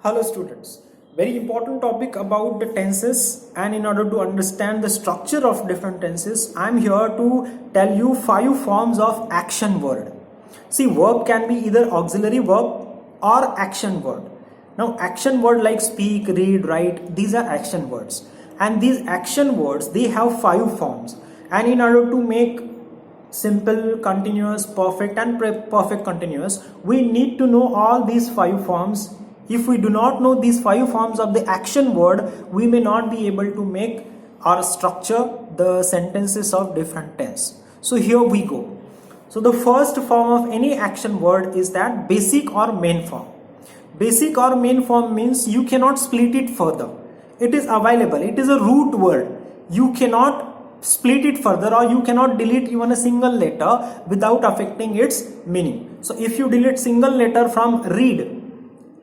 Hello students, very important topic about the tenses, and in order to understand the structure of different tenses, I am here to tell you 5 forms of action word. See, verb can be either auxiliary verb or action word. Now action word like speak, read, write, these are action words, and these action words, they have 5 forms, and in order to make simple, continuous, perfect and perfect continuous, we need to know all these 5 forms. If we do not know these 5 forms of the action word, we may not be able to make or structure the sentences of different tense. So here we go. So the first form of any action word is that basic or main form. Basic or main form means you cannot split it further. It is available. It is a root word. You cannot split it further, or you cannot delete even a single letter without affecting its meaning. So if you delete single letter from read,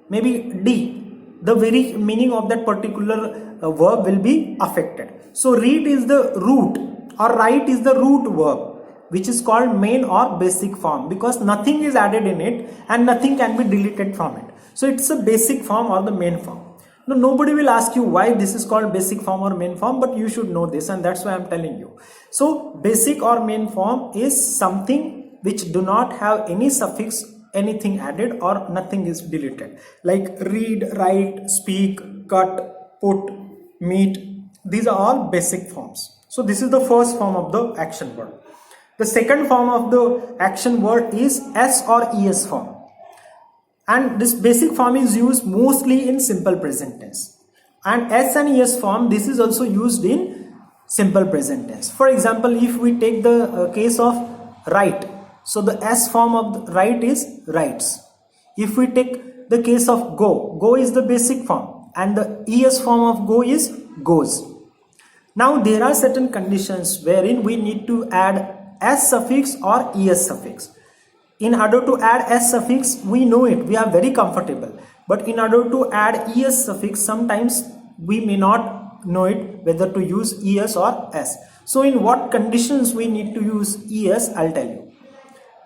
maybe D, the very meaning of that particular verb will be affected. So read is the root, or write is the root verb, which is called main or basic form, because nothing is added in it and nothing can be deleted from it. So it's a basic form or the main form. Now nobody will ask you why this is called basic form or main form, but you should know this, and that's why I'm telling you. So basic or main form is something which do not have any suffix, anything added, or nothing is deleted, like read, write, speak, cut, put, meet. These are all basic forms. So this is the first form of the action word. The second form of the action word is S or ES form, and this basic form is used mostly in simple present tense. And S and ES form, this is also used in simple present tense. For example, if we take the case of write, so the S form of the write is writes. If we take the case of go, go is the basic form, and the ES form of go is goes. Now there are certain conditions wherein we need to add S suffix or ES suffix. In order to add S suffix, we know it, we are very comfortable, but in order to add ES suffix, sometimes we may not know it whether to use ES or S. So in what conditions we need to use ES, I'll tell you.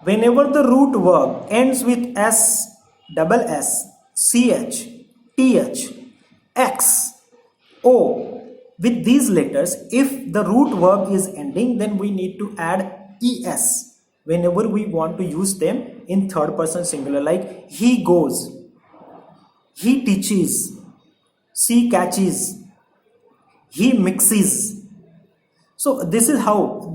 Whenever the root verb ends with S, double S, CH, TH, X, O, with these letters, if the root verb is ending, then we need to add ES whenever we want to use them in third person singular, like he goes, he teaches, she catches, he mixes. So this is how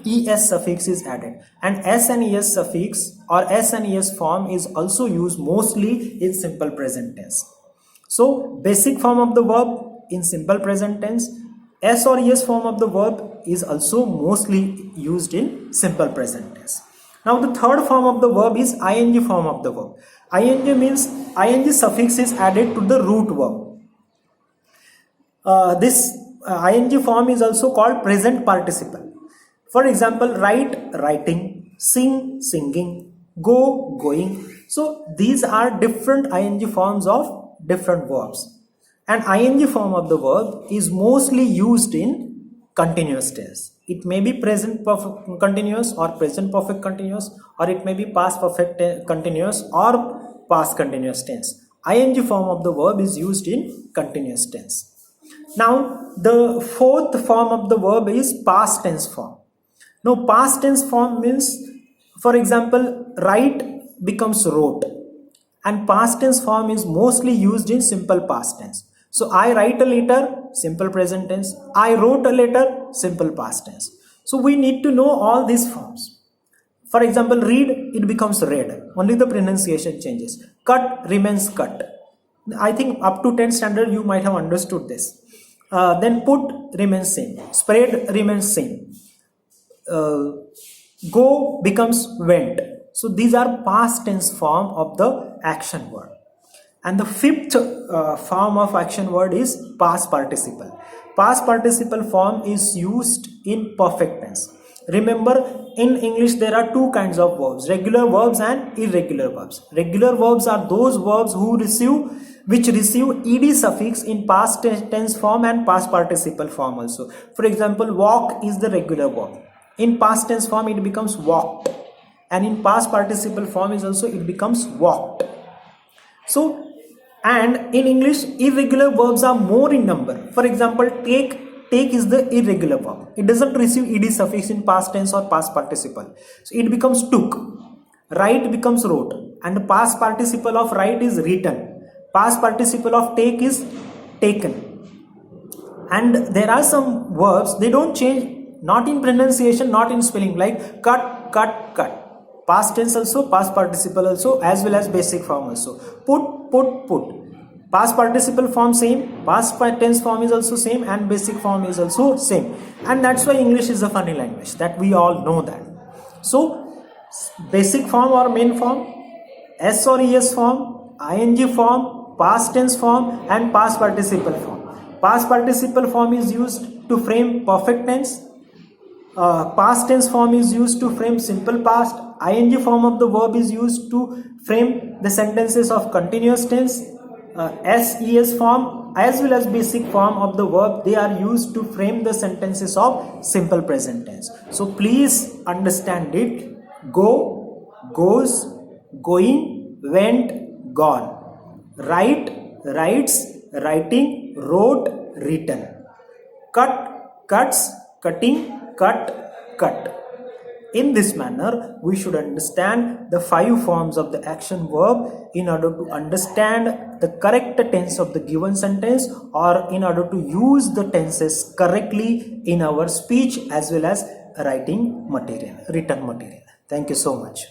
ES suffix is added, and S and ES suffix or S and ES form is also used mostly in simple present tense. So basic form of the verb in simple present tense, S or ES form of the verb is also mostly used in simple present tense. Now the third form of the verb is ing form of the verb. Ing means ing suffix is added to the root verb. This ing form is also called present participle. For example, write, writing, sing, singing, go, going. So these are different ing forms of different verbs. And ing form of the verb is mostly used in continuous tense. It may be present perfect continuous or present perfect continuous, or it may be past perfect continuous or past continuous tense. Ing form of the verb is used in continuous tense. Now the fourth form of the verb is past tense form. Now past tense form means, for example, write becomes wrote, and past tense form is mostly used in simple past tense. So I write a letter, simple present tense. I wrote a letter, simple past tense. So we need to know all these forms. For example, read, it becomes read. Only the pronunciation changes. Cut remains cut. I think up to 10th standard you might have understood this. Then put remains same. Spread remains same. Go becomes went. So these are past tense form of the action word. And the fifth form of action word is past participle. Past participle form is used in perfect tense. Remember, in English there are two kinds of verbs, regular verbs and irregular verbs. Regular verbs are those verbs which receive ed suffix in past tense form and past participle form also. For example, walk is the regular verb. In past tense form it becomes walked, and in past participle form is also it becomes walked. So And in English, irregular verbs are more in number. For example, take is the irregular verb. It doesn't receive ed suffix in past tense or past participle. So it becomes took. Write becomes wrote. And past participle of write is written. Past participle of take is taken. And there are some verbs, they don't change, not in pronunciation, not in spelling, like cut, cut, cut. Past tense also, past participle also, as well as basic form also. Put. Past participle form same, past tense form is also same, and basic form is also same. And that's why English is a funny language, that we all know that. So basic form or main form, S or ES form, ing form, past tense form, and past participle form. Past participle form is used to frame perfect tense. Past tense form is used to frame simple past. Ing form of the verb is used to frame the sentences of continuous tense. SES form as well as basic form of the verb, they are used to frame the sentences of simple present tense. So please understand it. Go, goes, going, went, gone. Write, writes, writing, wrote, written. Cut, cuts, cutting, cut, cut. In this manner, we should understand the 5 forms of the action verb in order to understand the correct tense of the given sentence, or in order to use the tenses correctly in our speech as well as writing material, written material. Thank you so much.